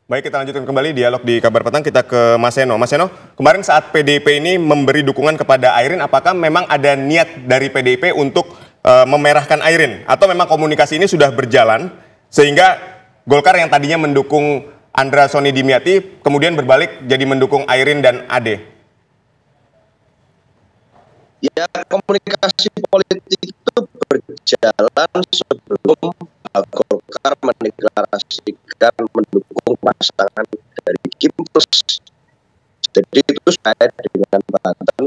Baik, kita lanjutkan kembali dialog di Kabar Petang. Kita ke Mas Seno. Mas Seno, kemarin saat PDIP ini memberi dukungan kepada Airin, apakah memang ada niat dari PDIP untuk memerahkan Airin? Atau memang komunikasi ini sudah berjalan, sehingga Golkar yang tadinya mendukung Andra Soni Dimyati, kemudian berbalik jadi mendukung Airin dan Ade? Ya, komunikasi politik itu berjalan sebelum Golkar mendeklarasikan mendukung pasangan dari Kim Plus. Jadi itu saya dengan Banten,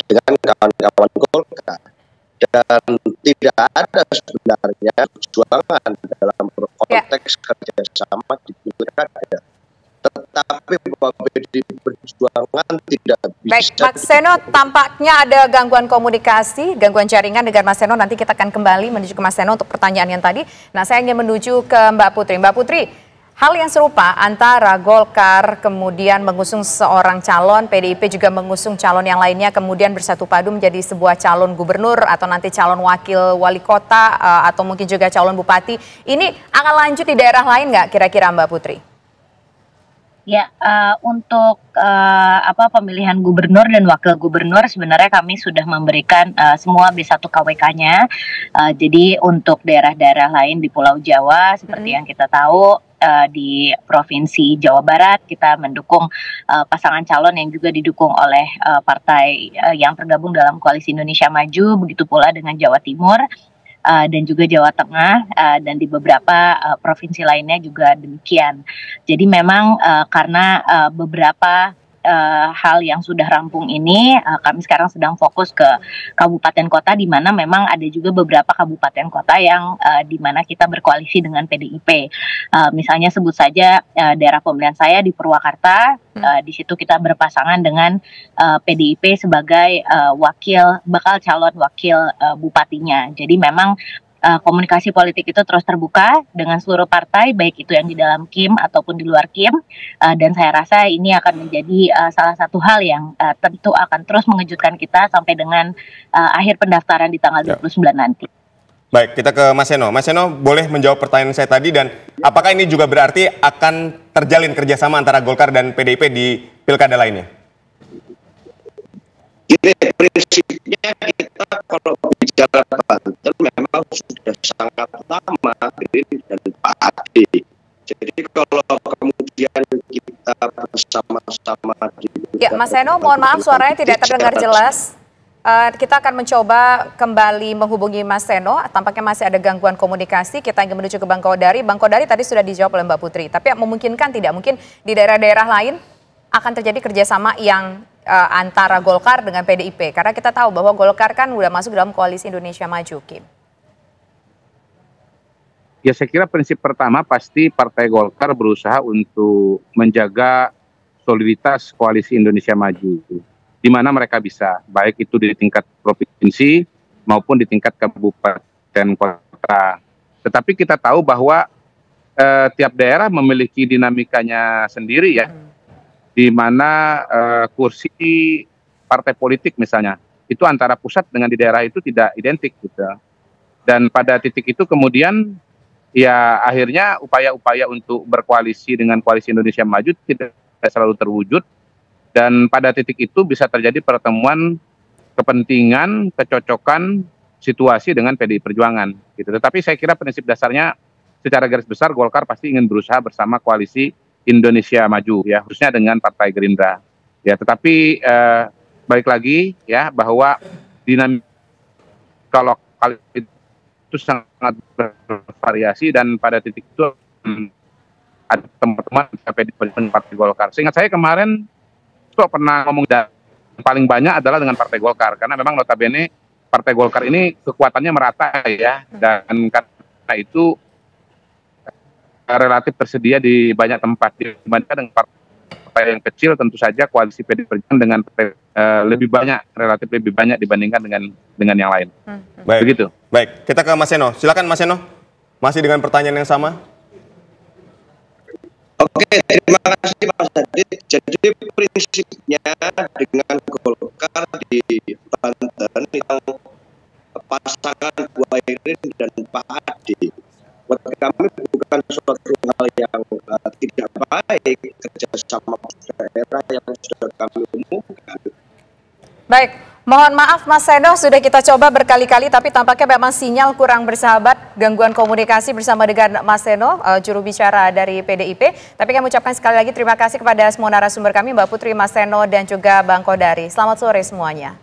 dengan kawan-kawan Golkar. Dan tidak ada sebenarnya perjuangan dalam konteks kerjasama di pilkada. Tetapi bahwa PDI Perjuangan tidak bisa. Baik, Mas Seno, tampaknya ada gangguan komunikasi, gangguan jaringan dengan Mas Seno. Nanti kita akan kembali menuju ke Mas Seno untuk pertanyaan yang tadi. Nah, saya ingin menuju ke Mbak Putri. Mbak Putri, hal yang serupa antara Golkar kemudian mengusung seorang calon, PDIP juga mengusung calon yang lainnya, kemudian bersatu padu menjadi sebuah calon gubernur atau nanti calon wakil wali kota atau mungkin juga calon bupati. Ini akan lanjut di daerah lain nggak kira-kira Mbak Putri? Ya, untuk pemilihan gubernur dan wakil gubernur sebenarnya kami sudah memberikan semua B1 KWK-nya. Jadi untuk daerah-daerah lain di Pulau Jawa seperti yang kita tahu, di Provinsi Jawa Barat kita mendukung pasangan calon yang juga didukung oleh partai yang tergabung dalam Koalisi Indonesia Maju, begitu pula dengan Jawa Timur. Dan juga Jawa Tengah dan di beberapa provinsi lainnya juga demikian. Jadi memang karena beberapa hal yang sudah rampung ini, kami sekarang sedang fokus ke kabupaten kota di mana memang ada juga beberapa kabupaten kota yang di mana kita berkoalisi dengan PDIP. Misalnya sebut saja daerah pemilihan saya di Purwakarta, di situ kita berpasangan dengan PDIP sebagai bakal calon wakil bupatinya. Jadi memang komunikasi politik itu terus terbuka dengan seluruh partai, baik itu yang di dalam KIM ataupun di luar KIM, dan saya rasa ini akan menjadi salah satu hal yang tentu akan terus mengejutkan kita sampai dengan akhir pendaftaran di tanggal 29 nanti. Baik, kita ke Mas Seno. Mas Seno boleh menjawab pertanyaan saya tadi, dan apakah ini juga berarti akan terjalin kerjasama antara Golkar dan PDIP di pilkada lainnya? Prinsipnya kita kalau bicara Banten memang sudah sangat lama Green dan Pak Ade. Jadi kalau kemudian kita bersama-sama di ya, Mas Seno, mohon maaf suaranya tidak terdengar jelas. Kita akan mencoba kembali menghubungi Mas Seno. Tampaknya masih ada gangguan komunikasi. Kita ingin menuju ke Bang Kodari. Bang Kodari tadi sudah dijawab oleh Mbak Putri. Tapi memungkinkan tidak? Mungkin di daerah-daerah lain akan terjadi kerjasama yang antara Golkar dengan PDIP. Karena kita tahu bahwa Golkar kan udah masuk dalam Koalisi Indonesia Maju, Kim. Ya, saya kira prinsip pertama pasti Partai Golkar berusaha untuk menjaga soliditas Koalisi Indonesia Maju, di mana mereka bisa, baik itu di tingkat provinsi maupun di tingkat kabupaten kota. Tetapi kita tahu bahwa tiap daerah memiliki dinamikanya sendiri ya, di mana kursi partai politik misalnya itu antara pusat dengan di daerah itu tidak identik gitu. Dan pada titik itu kemudian ya akhirnya upaya-upaya untuk berkoalisi dengan Koalisi Indonesia Maju tidak selalu terwujud, dan pada titik itu bisa terjadi pertemuan kepentingan, kecocokan situasi dengan PDI Perjuangan gitu. Tetapi saya kira prinsip dasarnya secara garis besar Golkar pasti ingin berusaha bersama Koalisi Indonesia Maju ya, khususnya dengan Partai Gerindra ya. Tetapi balik lagi ya, bahwa dinamika lokal itu sangat bervariasi, dan pada titik itu ada teman-teman Partai Golkar. Seingat saya kemarin kok pernah ngomong paling banyak adalah dengan Partai Golkar, karena memang notabene Partai Golkar ini kekuatannya merata ya, dan karena itu relatif tersedia di banyak tempat dibandingkan dengan partai yang kecil. Tentu saja koalisi PDI Perjuangan dengan relatif lebih banyak dibandingkan dengan yang lain. Baik. Begitu. Baik, kita ke Mas Seno. Silakan Mas Seno. Masih dengan pertanyaan yang sama? Oke, terima kasih Mas Adit. Jadi prinsipnya dengan Golkar di Banten yang pasangan Bu Airin dan Pak Ade, buat kami bukan suatu hal yang tidak baik kerjasama daerah yang sudah kami umumkan. Baik, mohon maaf Mas Seno, sudah kita coba berkali-kali tapi tampaknya memang sinyal kurang bersahabat, gangguan komunikasi bersama dengan Mas Seno, juru bicara dari PDIP. Tapi kami ucapkan sekali lagi terima kasih kepada semua narasumber kami, Mbak Putri, Mas Seno, dan juga Bang Kodari. Selamat sore semuanya.